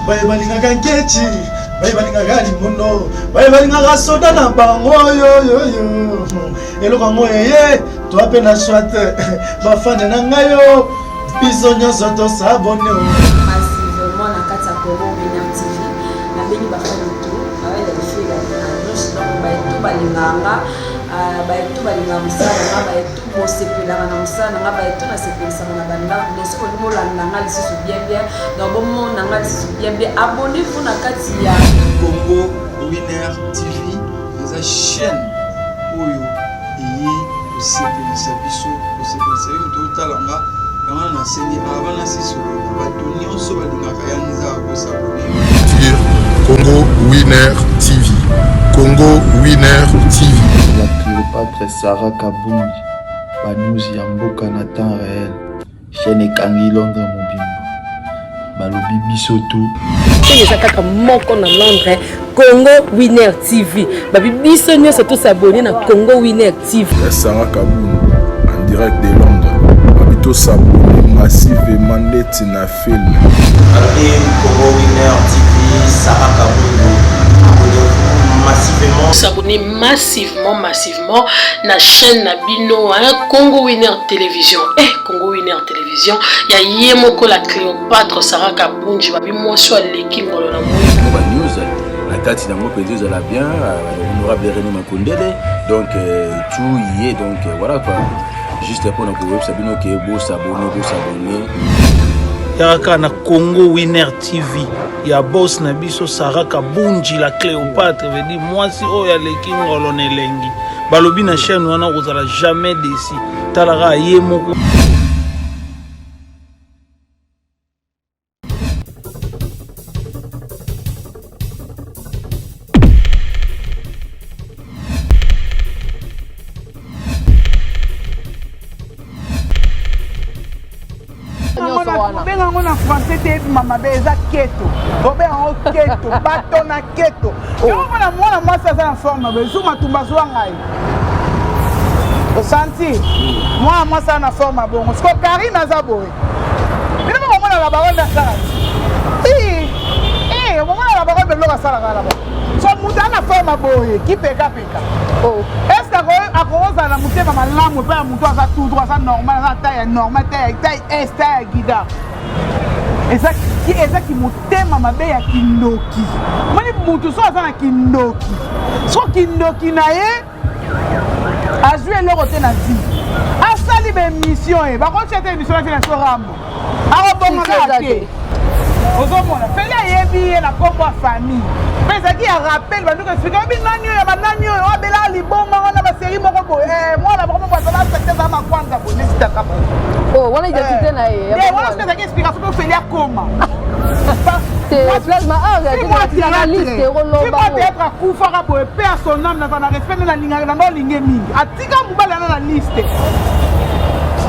Baye balinga nketi, baye balinga gali muno, baye balinga soda na bango yo. Eloko ngo yeye, to ape na swate, bafane na ngayo, biso nyonso to sabone. Massivement na kati ya Congo Winner TV, na beni bafane tu, awe le fila na nyonso donc baye tu balinganga, baye tu balinga musala, baye tu mosepela na musala, baye tu na sepelisa na banda, ne soko ni molanda nga lisusu bien donc bon na nga lisusu bien abonnez-vous na kati ya Congo Winner TV, la chaîne oyo iyi osepelisa biso, osepelisa yo totalanga kama na seni abana siso bato nyonso balingaka ya nzaka kosabone. Congo Winner TV. Congo Winner TV. La Cléopâtre Sarah Kabounji, Banouzi Yamboka na temps réel. Chaîne Kangi Londres Mobimba. Balobi Bisoto. C'est kaka moko na Londres. Congo Winner TV. Babi biso nyonso to s'abonner na Congo Winner TV. Sarah Kabounji en direct de Londres. Babi to s'abonner massivement net na film. Congo Winner TV, Sarah Kabounji. S'abonner massivement na chaîne Nabino Congo Winner Télévision. Congo Winner Télévision, il y a Yemoko la Cléopâtre Sarah Kabounji, babi moi soit l'équipe dans le news. La carte d'un mot peut la bien, l'honorable René Makondele. Donc tout y est, donc voilà quoi. Juste pour notre web Sabino qui est beau s'abonner. Yaraka na Congo Winner TV. Ya boss na biso Sarah Kabounji la Cléopâtre veut dire moi si oya leki ngolo nelengi. Balobi na chaîne wana ozala jamais déçu. Talara yemoko. On a français maman beza keto obenga keto bato na keto moi ça ça en forme bezu matumba zwangai osanti moi ça na forme bongo sko Karine azaboy bino mo mona la baronne sala mo mona la baronne belo sala kala ba so mutana forme boy ki peka est-ce que akoza na mutema malamu pe mutu asa tout droit ça normal ça taille normal taille est taille guida eza ki motema mabe ya kindoki moni mutu so aza na kindoki so kindoki na ye azwi eloko te na zi asali bemission bakotia ete émission ati na so rambo akobongaka te ozomona feli ayebi ye na kombo ya famille mpe ezalaki ya rappel banduka explika obi nani oyo banani oyo abela liboma wana baseri moko boye mwana moko moko azala sekte eza makwanza boye nesitaka wana identité na ye wana soki ezalaki explication mpe ofeli akoma peut-être akufaka boye mpe ya son âme naza na respect nde nalingaka nango olinge mingi atika mobali ana na liste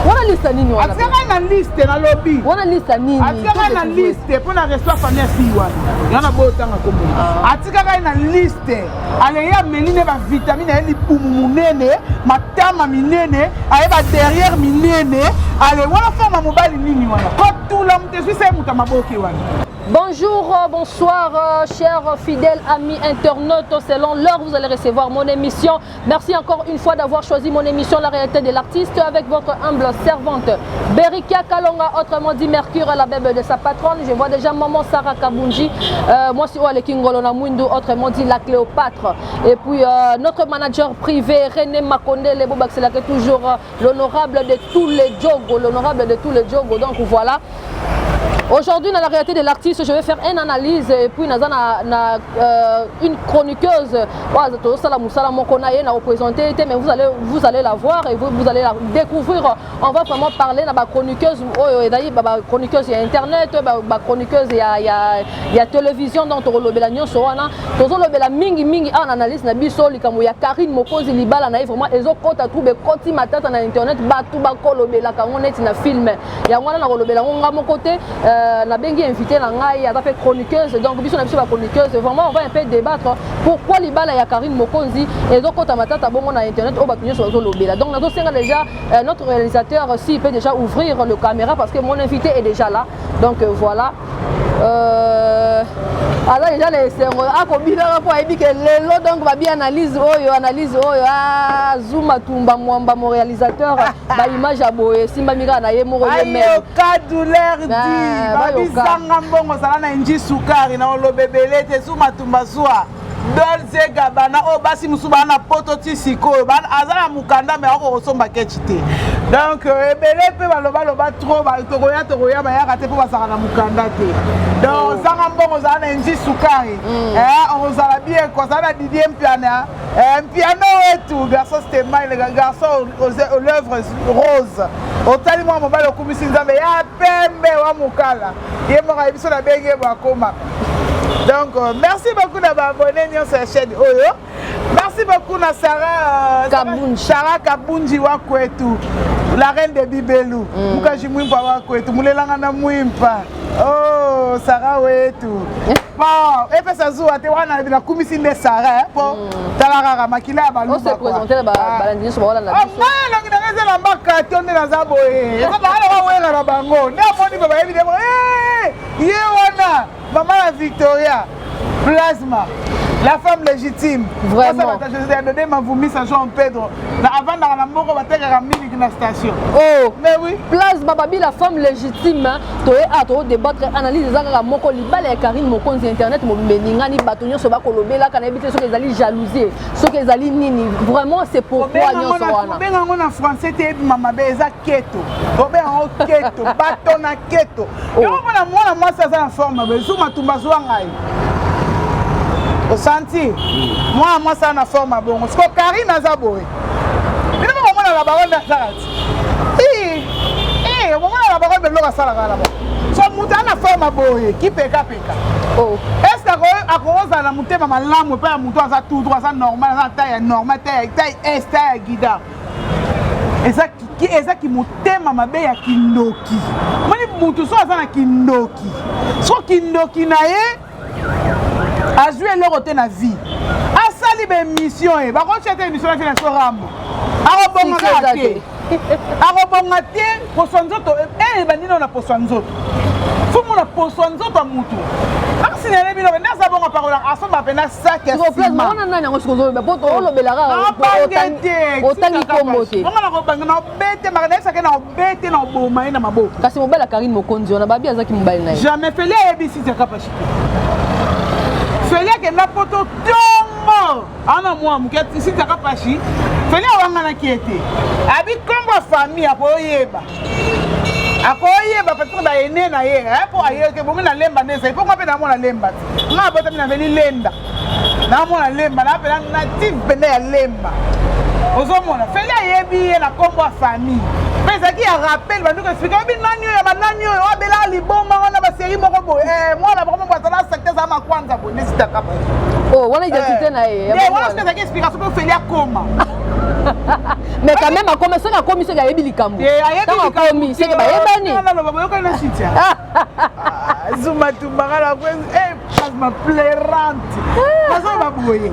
wana liste nini wana atikaka na liste na lobby wana liste nini atikaka na liste pour na restaurant famille si wana yana botanga komona atikaka na liste ale ya meline ba vitamine ya lipumu munene matama minene ayeba derrière minene ale wana forme mobali nini wana ko tout la mutesi c'est muta maboki wana. Bonjour, bonsoir, chers fidèles amis internautes. Selon l'heure, vous allez recevoir mon émission. Merci encore une fois d'avoir choisi mon émission La réalité de l'artiste avec votre humble servante Berika Kalonga, autrement dit Mercure, la bébé de sa patronne. Je vois déjà maman Sarah Kabounji. Moi, c'est le Kingolona Mwindu, autrement dit la Cléopâtre. Et puis notre manager privé René Makondele, c'est là que toujours l'honorable de tous les jogos, l'honorable de tous les jogos. Donc voilà. Aujourd'hui, dans la réalité de l'artiste, je vais faire une analyse et puis une chroniqueuse. Mais vous allez la voir et vous allez la découvrir. On va vraiment parler de la chroniqueuse. Chroniqueuse, il y a internet, chroniqueuse, il y a télévision dans la mingi en analyse na biso likambo ya Karine Mokonzi libala na vraiment ezokota trouver koti matata na internet batu bakolobela kango neti na film ya ngwana na kolobela ngonga mon côté na bengi invité na ngai a fait chroniqueuse donc biso na biso ba chroniqueuse vraiment on va un peu débattre pourquoi libala ya Karine Mokonzi ezokota matata bongo na internet o batu nyoso bazolobela donc nazo senga déjà notre réalisateur aussi peut déjà ouvrir le caméra parce que mon invité est déjà là donc voilà alors déjà les sengo akobila po ebi ke lelo donc ba bien analyse oyo Zuma Tumba Mwamba mon réalisateur ba image aboye simba mika na ye moko ye même ayo ka douleur di ba bizanga mbongo sala na inji sukari na olobebele te Zuma Tumba zwa Dolce Gabbana o basi musuba na poto ti sikoyo azala mukanda me akosomba ketite donc ebele pe baloba trop ba tokoya ba yaka te po basaka na mukanda te donc zanga mbongo zala na inji sukari on zala bien ko zala Didier Mpiana piano wetu garçon c'était mal le garçon aux l'œuvre rose otali mwa mobile okumisi nzambe ya pembe wa mukala ye mo ka biso na benge bakoma. Donc merci beaucoup d'avoir abonné sur cette chaîne Oyo. Merci beaucoup à Sarah Kabunji Wakwetu, la reine de Bibelou. Mukaji Mwimpa Wakwetu, Mulelanga na Mwimpa. Oh, Sarah Wetu. Bon, et puis ça zoua te wana na kumisi ne Sarah po talarara makila balu. On se présenter ba balandi so wala na biso. Ah, na ngeza na mbaka tonde na zaboye. Eza bala wa wela na bango. Ne amoni baba ebi demo. Ye wana maman la Victoria Plasma, la femme légitime. Vraiment. Je ai donné ma vomi à Jean Pedro. Avant dans la mort, on va faire la mini la station. Oh, mais oui. Plasma Babi, la femme légitime. Tu es à toi débattre, analyse la moko libala et Karine Mokonzi internet, mon beningani batonio se ba kolobe là quand habiter ceux qui allaient jalouser, ceux qui allaient nini. Vraiment c'est pourquoi nous sommes là. Ben on en français te mama beza keto. Ben on keto, batona keto. Et on moi ça en forme, Zuma Tumba Zwangai. Au senti, moi ça na forme bon. Parce que Karine Azaboy. Mais non, on a la baronne d'Azarati. On a la baronne de Laura Salaga là-bas. So muta na forme boy, qui peka. Oh. Est-ce que à cause de la montée maman lamme pas muto ça tout droit ça normal, ça taille normal, taille est taille guida. Et ça qui mutema mabe ya kindoki. Mani mutu so za na kindoki. So kindoki na ye a joué leur côté na vie. A sali be mission e. Ba ko chete émission na so rambo. A robonga te. A robonga te posonzoto bandino na posonzoto. Fumu na posonzoto mutu. Aksi na lebi no na sa bonga parola asomba pena sac ya sima. Problème on na ngo sikozo be poto o lobelaka. Otangi kombote. On na ko banga na bete magana sa ke na bete na boma na mabo. Kasi mobala Karine Mokonzi on a babi azaki mobali na. Jamais fait les ABC de capacité. Feli que na poto tombo ana moi mukati si takapashi feli wanga na kiete abi kombo famille akoyeba parce que ba ene na ye apo ayeke bomi na lemba neza ipo ngape na mona lemba nga bota mina veli lenda na mona lemba na pela native bende ya lemba ozomona feli ayebi na kombo famille mais ça qui a rappel bandu que expliquer bi nani yo ba nani yo abela liboma wana ba série moko bo moi la vraiment ba tala secteur za ma kwanza bo nesita kapa oh wana identité na ye mais voilà ce que ça qui explication pour feli akoma mais quand même akoma ça ka komi ça ka yebi likambo ça ka komi c'est que ba yebani non non ba yoka na sitia Zuma Tumba la plasma plairante ça va boyer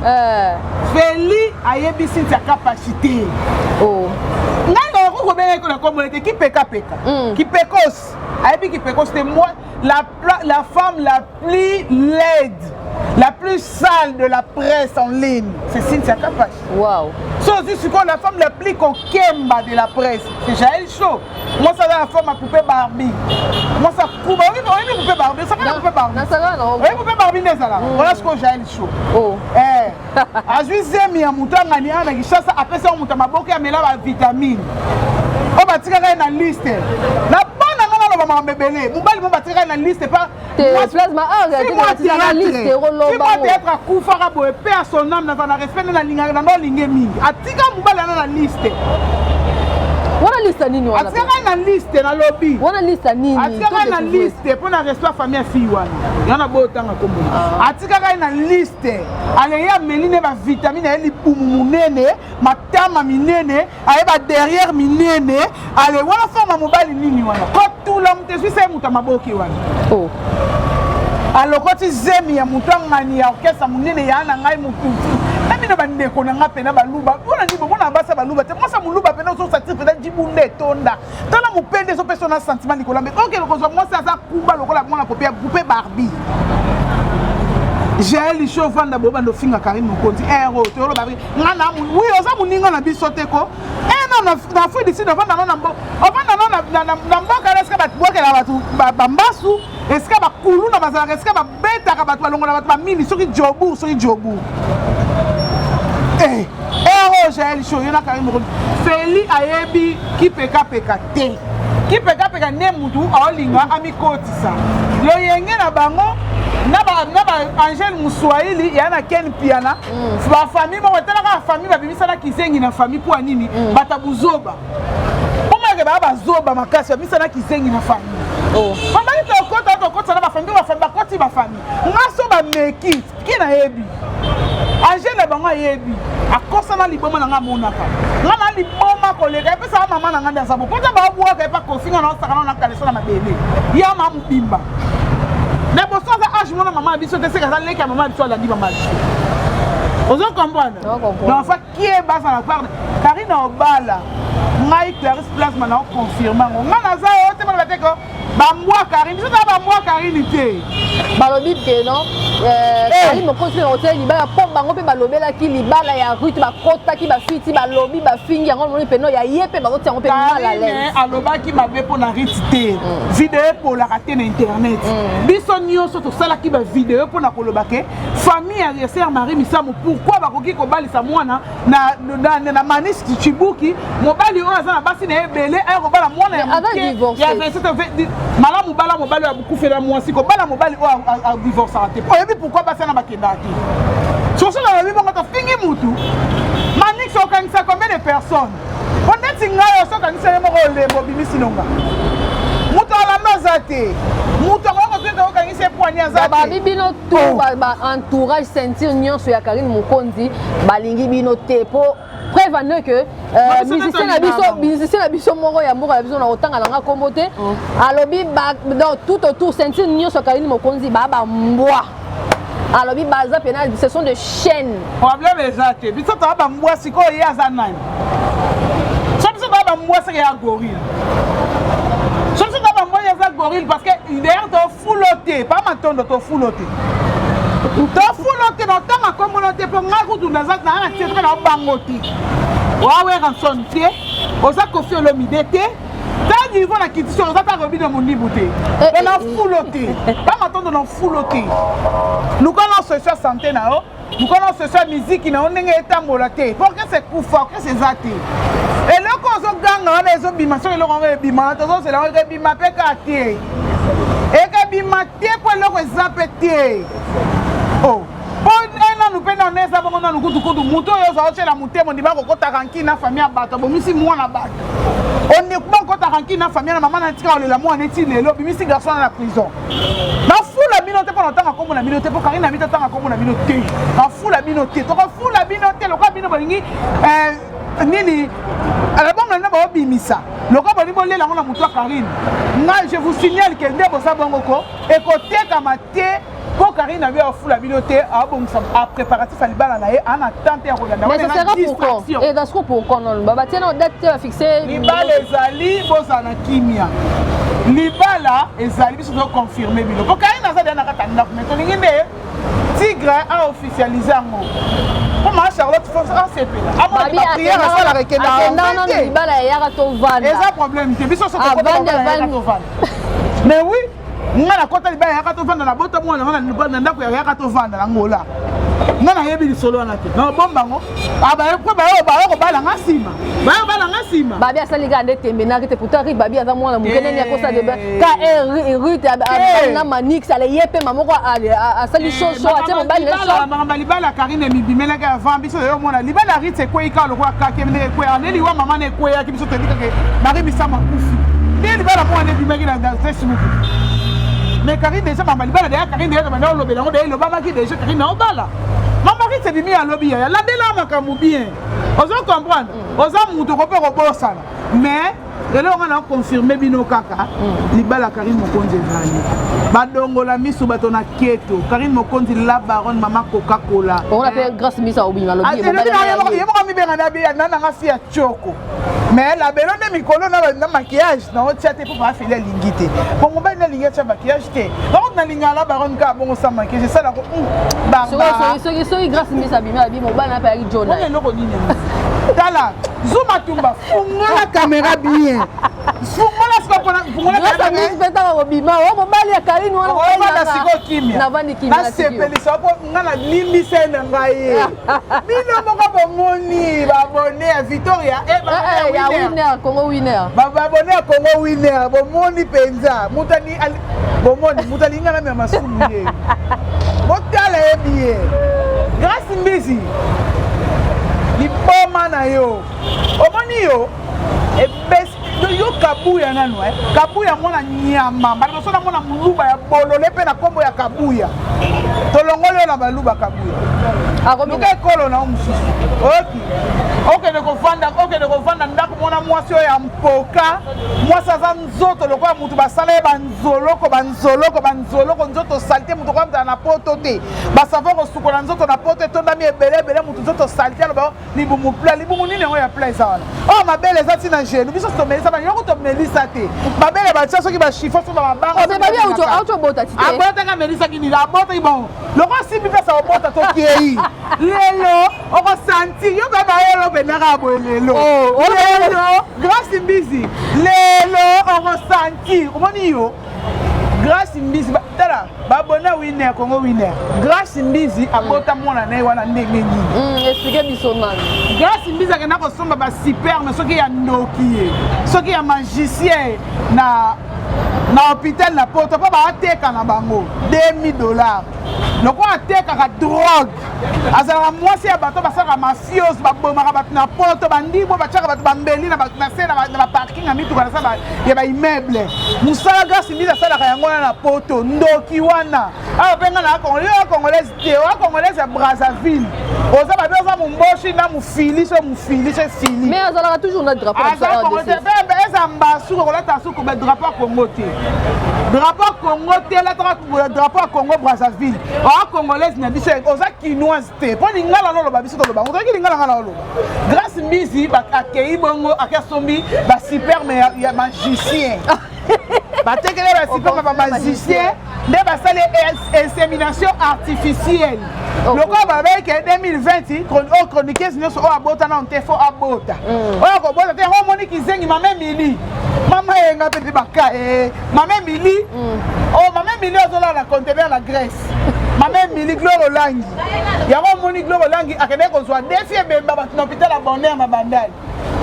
feli ayebi sitia capacité oh qui peka qui pécos ayebi qui pécos c'était moi la femme la plus laide la plus sale de la presse en ligne c'est Cynthia Kapashi. Wow. So c'est quoi la femme la plus coquemba de la presse c'est Jaël Chaud. Moi ça va la femme à poupée Barbie. Moi ça coupe oui poupée Barbie ça va poupée Barbie. Oui poupée Barbie n'est ça là. Voilà ce que Jaël Chaud. Oh. A juizemi ya mutanga ni ana kishasa apesa mutama boke ya mela ba vitamine. O batika na liste. Na bona ngana ma bébélé. Mobali mo batira na liste pas. Plasma A, na liste roloba. Moi être à Koufara bo épée à son âme na respect na linga na no linge mingi. Atika mobali na liste. Wana liste nini wana? Atika na liste na lobby. Wana liste nini? Atika na liste pour na respect famille fille wana. Yana botanga kombo. Atika na liste. Ale ya meline ba vitamine eli pumu munene, matama minene, ayeba derrière minene. Ale wana forme mobali nini wana? Ko tout la mutesi se muta maboki wana. Oh. Alors quand tu zemi ya mutangani ya orchestre munene ya na ngai mutu. Nami na bandeko na nga pena baluba. Bona ndi bona basa baluba. Te moi ça muluba pena so satir peut-être dibunde tonda. Tala mupende so persona sentiment Nicolas. Mais OK le moi ça kumba lokola mona popia poupée Barbie. J'ai les choses vanda boba ndo finga Karine Mukonzi. Héros to lo babi. Ngana oui oza muninga na bisote ko. Non na fui d'ici devant na mbo. Ovanda na mboka reska bat boke la batu bambasu. Eska ba kulu na bazala eska ba beta ka batu balongo na batu ba mini soki jobu. Eh, j'ai les choses yana Karine Mukonzi. Feli ayebi ki peka te. Ki peka ne mutu aolinga amikotisa. Lo yenge na bango Naba Angel Mousouaili yana Ken Piana ba famille mo tala ka famille ba bimisa na kizengi na famille pour nini batabuzoba Comment que ba zoba makasi ba bimisa na kizengi na famille oh mama ni to kota na ba famille ba koti ba famille ngaso ba meki kina yebi Angel na bango yebi akosa na liboma na ngamonaka ngana liboma koleka epesa mama na nganda sabo kota ba bua ka pa kofinga na sakana na kaleso na mabele ya mamu bimba mais pour ça âge mon maman biso te seka leka maman biso la di maman ozo comprendre l'enfant qui est bas à la part Karine Obala ngai Clarisse Plasma na confirmer ngana za o te mona bateko ba moi Karine biso ba moi Karine te balobi te non Karine Mukonzi hotel libala po bango pe balobela ki libala ya rute ba kota ki ba fiti balobi ba fingi yango moni pe no ya yepe ba kotia ngo pe mala lele aloba ki mabe po na rite te vidéo pour la rater na internet biso nyonso to sala ki ba vidéo pour na koloba ke famille ya sœur Marie Misamu pourquoi ba koki ko balisa mwana na manis Chibuki mobali oyo azana basi na ebele ay ko bala mwana ya 27 malamu bala mobali ya bukufela mwasi ko bala mobali oyo a divorce raté pourquoi basi na bakenda te soso na bibo ngata fingi mutu manix okanisa combien de personnes on est ngayo so kanisa mo ko lembo bimisi nonga mutu ala mazate mutu ko kwenda okanisa poani azate ba bibino to ba entourage sentir nyonso ya Karine Mukonzi balingi bino te po prévenez que musicien na biso moko ya mboka ya biso na otanga nanga kombo te alobi dans tout autour sentir nyonso Karine Mukonzi ba mbwa alobi baza pena ce sont de chaînes problème exact biso ta ba mbwa siko ya za nani so biso ta ba mbwa c'est ya gorille so biso ta ba mbwa ya za gorille parce que derrière to fouloté pas matondo to fouloté to fouloté na tanga communauté pour ngakutu na za na titre na bangote wawe ranson te oza kofi olomide te ta niveau na kitso oza ta robi na monibu te et na fouloté pas matondo na fouloté nous connaissons ce soir santé na o nous connaissons ce soir musique na ondenge etambola te pour que c'est kufa que c'est zate et le ko zo ganga na ezo bima so le ko bima to zo c'est la ko bima pe ka te e ka bima te ko le ko zape te oh nous prenons les abonnés dans le coup de mouton et la moutée, on dit qu'on a ranki na famille à battre, bon ici moi na battre. On n'est pas qu'on a ranki na famille, maman a tiré le lamour en étine, l'autre ici garçon dans la prison. Na fou la minoté pour longtemps comme la minoté pour Karine habite tant comme la minoté. Na fou la minoté, tu fou la minoté, le cas bino balingi nini alors bon maintenant ba bimisa. Le cas boni bolé la on a mouton Karine. Je vous signale que dès bossa bangoko et côté kamaté pour Karine avait offert la bibliothèque à préparatif à l'Ibala en attente à regarder. Mais ça sera pourquoi? Et dans ce coup pourquoi non? Baba tiens on date fixée. L'Ibala les ali bozana kimia. L'Ibala les ali sont confirmés bilo. Pour Karine a ça dernière attente mais on est Tigre a officialisé en mot. Comment Charlotte France a CP là? À mon prière à ça la requête. Non L'Ibala y a to van. Et ça problème c'est biso so ko van. Mais oui. Ngana kota libaya yaka to vanda na bota mwana na ndako ya yaka to vanda na ngola nga nayebi lisolo wana te nabombango bayokobalanga nsima bayokobalanga nsima babi asalika nde tembenaki te pourtant ri babi aza mwana moke nini akosa deba ka rute na manix ale ye mpe mamoko asali shosho atie mobali makambo libala karine mibimelaki avant biso oyomona libala rite ekweyika lokola kake nde ekweya nde liwa mama na ekweyaki biso toyelikake mari misama kufi nde libala mwana ebimaki na facebook mais Karine déjà maman libala déjà Karine déjà maman olobela ngo de lobamaki déjà Karine obala maman c'est bimi ya lobi ya la bela makambu bien ozo comprendre ozo muto ko pe ko bosana mais lelo on a confirmé bino kaka libala Karine Mokonzi ezali badongola misu bato na keto Karine Mokonzi la baronne maman Coca-Cola on appelle grâce misa obima lobi mo mi benga na bia nana ngasi ya choko mais la belle de mikolo na maquillage na otia te pour pas faire lingité bon mo ba na lingité maquillage te donc na lingala baronne ka bon sa maquillage ça la ko bamba so grâce misa bima bi mo ba na pa ri jona on est loko nini tala zoom tumba fungola caméra bien fungola skopona fungola caméra bien spectacle ko bima o mo bali ya Karine wana ko na siko kimia na vandi kimia na sepelisa ko ngana limbi sena ngai bino moko bomoni babone ya Victoria ya winner Congo winner babone ya Congo winner bomoni penza mutani bomoni mutali ngana me masumu ye motala ebie grâce mbisi liboma na yo omoni yo ebes yo kabuya nano kabuya mona nyama bana sona mona muluba ya bolole pe na kombo ya kabuya tolongolo na baluba kabuya akomuka ekolo na omususu oke de kofanda ndako mona mwasi oyo ya mpoka mwasi aza nzoto lokola mutu basala ye banzoloko nzoto salite mutu okoyamutala na poto te basavo kosukola nzoto na poto etondami ebele mutu nzoto salite aloba libumu pla libumu nini yango ya pla eza wana oyo mabele eza ntina genu biso tomelisa bayoko tomelisa te mabele batia soki bashifo so babangaabotaka melisaki nini abotaki bon loko simbi mpesa obota tokei lelo okosanti yoka bayelo benaka boye lelo grâce mbizi lelo okosanti omoni yo grâce mbizi tala babona winner Congo winner grâce mbizi abota mwana naye wana ndenge nini explique biso nani grâce mbizi akenda kosomba basuperme soki ya ndoki ye soki ya magicien na hôpital na poto mpo baateka na bango $2000 lokola atekaka drogue azalaka mwasi ya bato basalaka mafiose babomaka bato na poto bandimo batiaka bato bambeli na se na baparking ya mituka ya baimmeuble mosala grâce mbizi asalaka yango wana na poto ndoki wana awa mpenga na acongolaise te acongolaise ya Brazzaville oza babe oza momboshi na mofili so efili mais azalaka toujours na drapeau eza mbasuku kolata suku drapeau ya Congo te drapeau ya Congo te lataka drapeau ya Congo Brazzaville oa congolaise na biso oza kinoise te mpo lingala noloba biso toloba otoki lingala nga na oloba grâce mbizi akei bongo akesombi basuperme ya magicien batekele basuperme ba magicien nde basali insémination artificielle lokola babeke 2020 chroniqueuse nyonso oyo abota na nte fo abota oyo akobota te yango omoni kizengi mama emili mama yenga mpe te baka mama emili mama emili ozolala na conteneur na Grèce mama emili Glore Olangi yango omoni Glore Olangi akende kozwa defi ebemba bato na hôpital ya Bonheur na bandali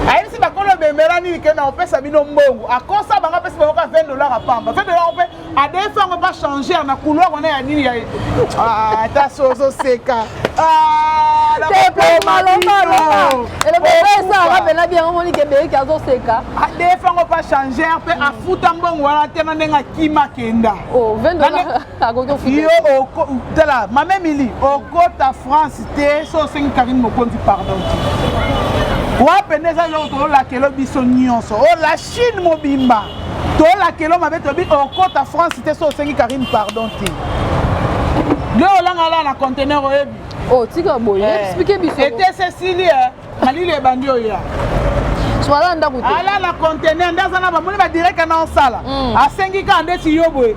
ayebisi bakolo bemela nini ke na opesa bino mbongo akosa bango apesi bango ka $20 apamba $20 mpe adefi yango pa changer na couloir wana ya nini ya ata sozoseka adefi yango pa changer mpe afuta mbongo wana te na ndenge akima akenda yo tala mama emili okota France te so osengi Karine Mokonzi pardon te wapende eza eloko tololakelo biso nyonso o la Chine mobimba tolakelo mabe tobi okota France te so osengi Karine pardon te le olanga la na conteneur oyebi tika boye explique biso ete Cécilie malili ebandi oya swala ndako te ala na conteneur ndaza na bamoni ba direct na osala asengi ka ndeti yo boye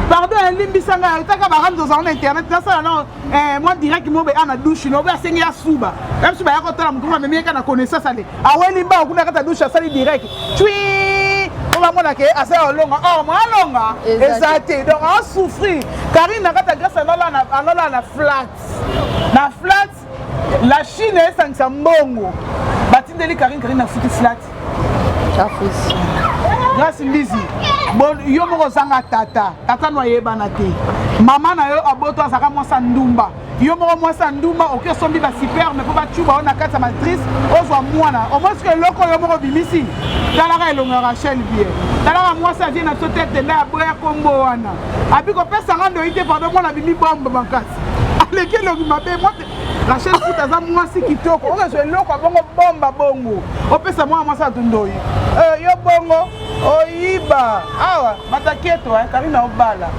pardon elimbisanga taka baranzo za na internet nasala na moi direct mobe ana douche no ba sengi ya suba même suba ya kotala mutu meme ka na connaissance ale aweli mba okuna kata douche asali direct tui on mona ke asa olonga mo alonga ezate donc on souffrir Karine na kata grâce à anola na flat na flat la Chine esangisa mbongo batindeli Karine na futi flat chafusi grâce mbizi bon yo moko zanga tata no yebana te mama na yo aboto azaka mwasa ndumba yo moko mwasa ndumba oke sombi ba super mais po ba chuba ona kata matrice ozwa mwana au moins que loko yo moko bimisi talaka elonga Rachel bien talaka mwasa vient na tete na boya kombo wana abi ko pesa ngando ite pardon mwana bimi bombe bankasi aleke lo mabe moi Rachel futa za mwasi kitoko oke so loko bongo bomba bongo opesa mwana mwasa tundoyi yo bongo oyiba awa batakieto Karina obala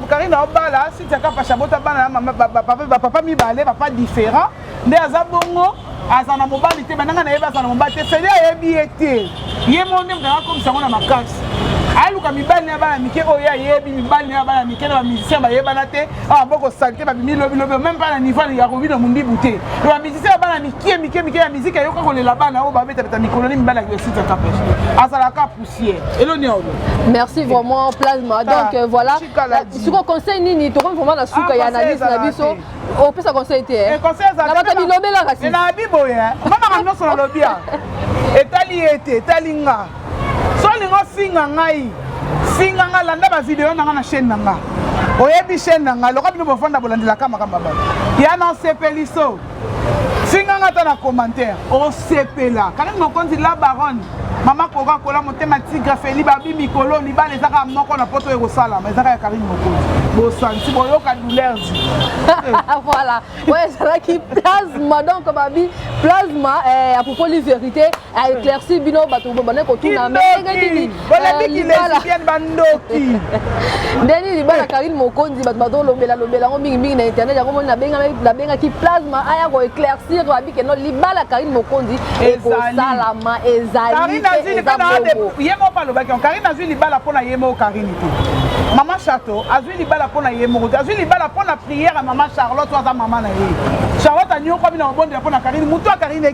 Karina obala si tiaka pashabota bana mama papa mibale papa différent nde aza bongo aza na mobali te bananga na yeba aza na mobali te feli ayebi ete ye monde mkanga komisa ngo na makasi aluka mibali na bana mike oyo ayebi mibali na bana mike na ba musicien bayebana te boko salite babimi lobi même pas na niveau ya kobi na mundibu te ba musicien bana mike ya musique ayoka kolela bana oyo babeta mikolo ni mibali ya site kapeshe azalaka poussière eloni oyo merci vraiment plasma donc voilà siko conseil nini to vraiment na suka ya analyse na biso o pesa conseil te conseil za na bata bilobela kasi na bibo ya mama ka noso na lobia etali nga so lingo singa ngai landa ba video nanga na chaîne nanga oyebi chaîne nanga loka bino bofanda bolandela kama baba ya na sepeliso singa nga ta na commentaire o sepela kana mokonzi la baronne mama koka kola motema tigre feli babi mikolo libala ezaka moko na poto ekosala mais ezaka ya Karine mokonzi bosanti boyoka douleur voilà ouais ça qui plasma donc babi plasma à propos de vérité à éclaircir bino bato bone ko tuna mais ngani libala bandoki ndeni libala Karine mokonzi bato lobela ngo mingi na internet yango mona benga ki plasma aya ko éclaircir babi que non libala Karine mokonzi ekosala ma ezali yemo palobaki Karine azwi libala pona yemo Karine te Maman Chateau azwi libala pona yemo azwi libala pona prière maman Charlotte aza mama na ye Charlotte anyo kwa bina bonde pona Karine muto Karine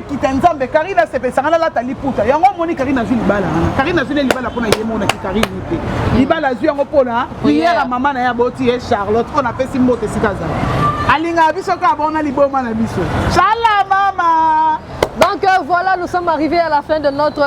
kita nzambe Karine sepesanga la taliputa yango moni Karine azwi libala Karine azwi libala pona yemo na Karine te libala azwi yango pona prière maman na ya boti ye Charlotte on appelle simbote sikaza alinga biso ka bona liboma na biso shala mama. Donc voilà, nous sommes arrivés à la fin de notre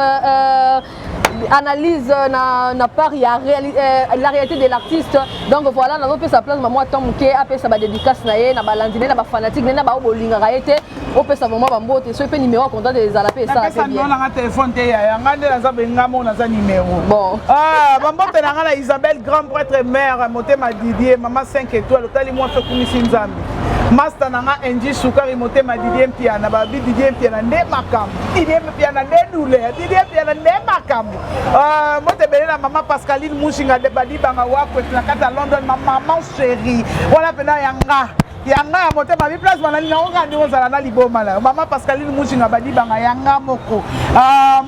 analyse n'a pas la réalité de l'artiste. Donc voilà, nous avons fait sa place maman Tomke a fait sa dédicace naé na balandine na ba fanatique na ba obolinga raité o pe sa vraiment ba mbote so pe numéro content de zalapé ça c'est bien. Na téléphone te ya ngande na za benga mo na za numéro. Bon. Ba mbote na ngala Isabelle grand prêtre mère motema Didier maman 5 étoiles tali moi fe kumisi nzambe. Master nanga Enji Sukari motema Didier Piana babi Didier Piana nde makam Didier Piana nde douleur Didier Piana nde makam mote belela maman Pascaline Mushinga de badi banga wako na kata London maman chérie wala pena yanga yanga motema bi place banali na onga ndi ozala na liboma la maman Pascaline Mushinga badi banga yanga moko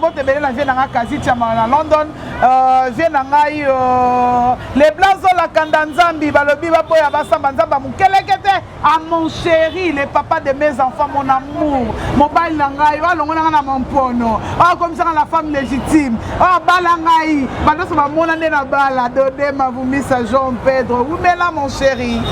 mote belela vient nanga Kaziti na London vient nanga les blancs la kandanzambi balobi baboya basamba nzamba mukelekete à mon chéri, le papa de mes enfants, mon amour, mon bail langai, na mon pono, comme ça la femme légitime, balangai, bados ma mon année na bala, dodé ma vous mis à Jean Pedro, oui mais là mon chéri.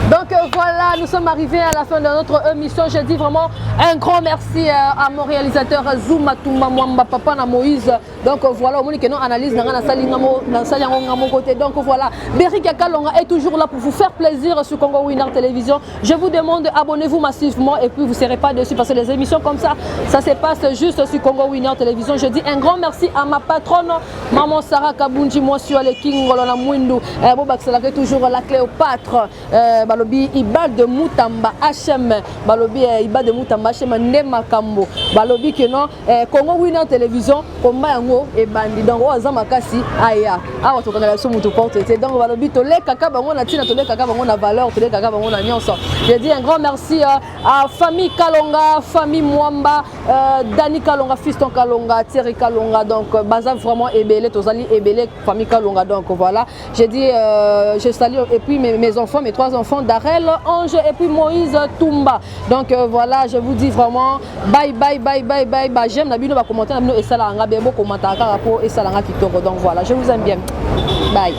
Donc voilà, nous sommes arrivés à la fin de notre émission. Je dis vraiment un grand merci à mon réalisateur Zouma Touma Mwamba Papa na Moïse. Donc voilà, au moins que nous analyse dans la salle mon côté. Donc voilà, Berry Kakalonga est toujours là pour vous faire plaisir sur Congo Winner Télévision. Je vous demande abonnez-vous massivement et puis vous ne serez pas dessus parce que les émissions comme ça se passe juste sur Congo Winner Télévision. Je dis un grand merci à ma patronne Maman Sarah Kabunji, moi sur les King Rolona Mwindu, Bobak c'est toujours la Cléopâtre. Balobi Iba de Moutamba HM Balobi Iba de Moutamba HM Ndema Kambo Balobi que non Congo Winner Télévision combat yango et bandi donc oza makasi aya awa to kana so mutu porte donc Balobi to le kaka bango na tina to le kaka bango na valeur to le kaka bango na nyonso. Je dis un grand merci à famille Kalonga, famille Mwamba, Dani Kalonga, fiston Kalonga, Thierry Kalonga donc baza vraiment ebelé tozali ebelé famille Kalonga donc voilà. Je dis je salue et puis mes enfants, mes 3 enfants Darel, Ange et puis Moïse Toumba. Donc voilà, je vous dis vraiment bye. J'aime la vidéo, va commenter la vidéo et ça la ngabe bo commenter par rapport et ça la kitoko. Donc voilà, je vous aime bien. Bye.